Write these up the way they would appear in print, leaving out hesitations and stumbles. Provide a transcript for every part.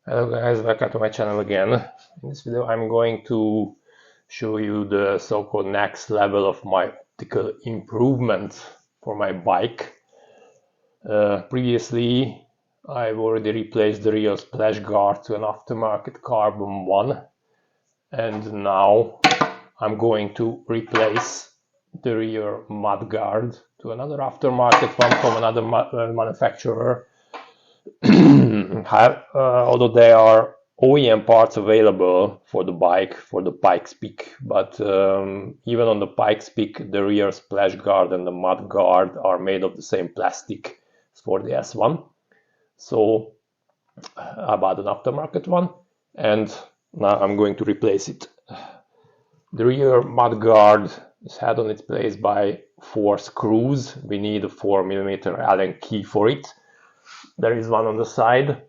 Hello guys, welcome to my channel again. In this video I'm going to show you the so-called next level of my optical improvement for my bike. Previously I've already replaced the rear splash guard to an aftermarket carbon one, and now I'm going to replace the rear mudguard to another aftermarket one from another manufacturer. Although there are OEM parts available for the bike, for the Pikes Peak, but even on the Pikes Peak, the rear splash guard and the mud guard are made of the same plastic as for the S1. So I bought an aftermarket one, and now I'm going to replace it. The rear mud guard is held on its place by 4 screws. We need a 4mm Allen key for it. There is one on the side,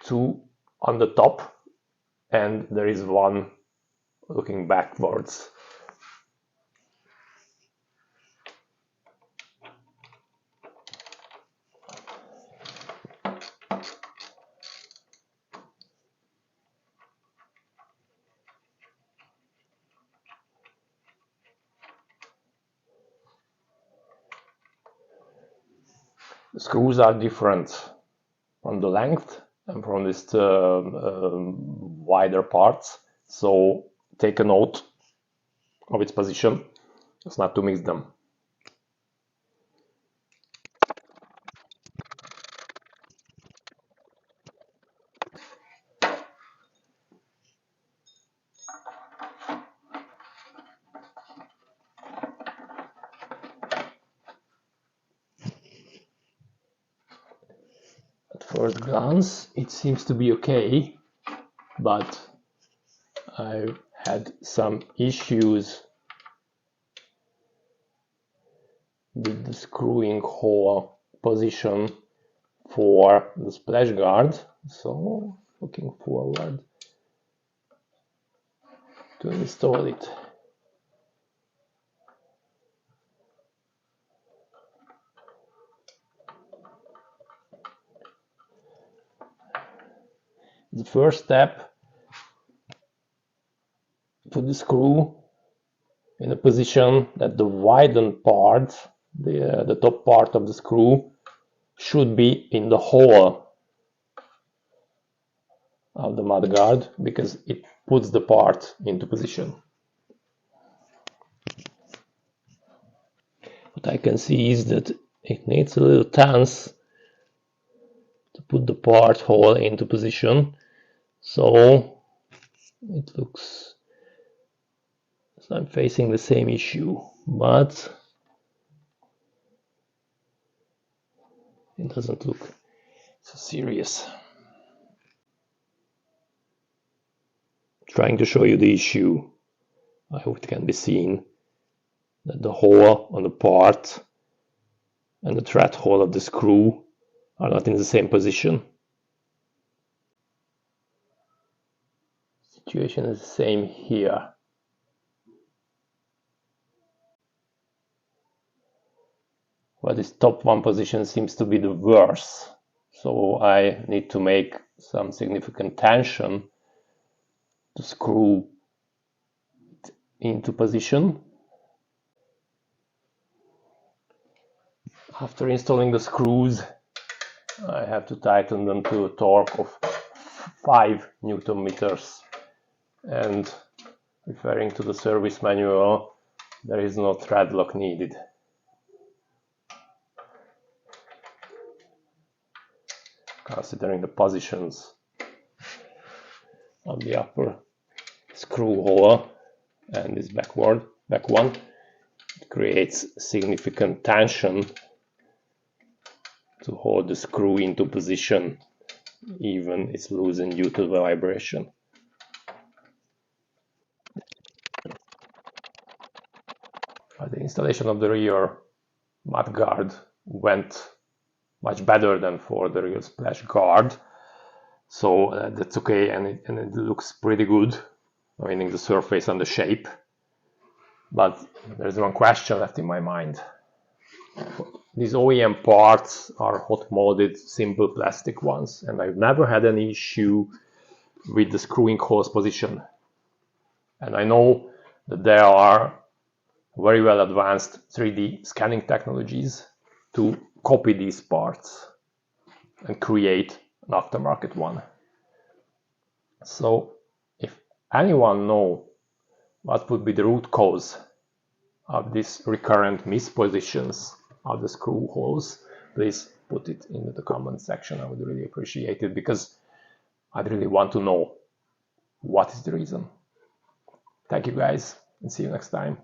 2 on the top, and there is one looking backwards. The screws are different from the length and from this wider parts, so take a note of its position, just not to mix them. At first glance it seems to be okay, but I've had some issues with the screwing hole position for the splash guard, so looking forward to install it. The first step, put the screw in a position that the widened part, the top part of the screw, should be in the hole of the mudguard, because it puts the part into position. What I can see is that it needs a little tense to put the part hole into position, so it looks as I'm facing the same issue, but it doesn't look so serious. Trying to show you the issue. I hope it can be seen that the hole on the part and the thread hole of the screw are not in the same position. Situation is the same here. Well, this top one position seems to be the worst, so I need to make some significant tension to screw it into position. After installing the screws, I have to tighten them to a torque of 5 Newton meters, and referring to the service manual, there is no thread lock needed. Considering the positions on the upper screw hole and this back one, it creates significant tension to hold the screw into position, even it's loosened due to the vibration. The installation of the rear mudguard went much better than for the rear splash guard, so that's okay, and it looks pretty good, meaning the surface and the shape. But there's one question left in my mind. These OEM parts are hot molded simple plastic ones, and I've never had any issue with the screwing holes position. And I know that there are very well advanced 3D scanning technologies to copy these parts and create an aftermarket one. So if anyone knows what would be the root cause of these recurrent mispositions of the screw holes, please put it in the comment section. I would really appreciate it, because I'd really want to know what is the reason. Thank you guys, and see you next time.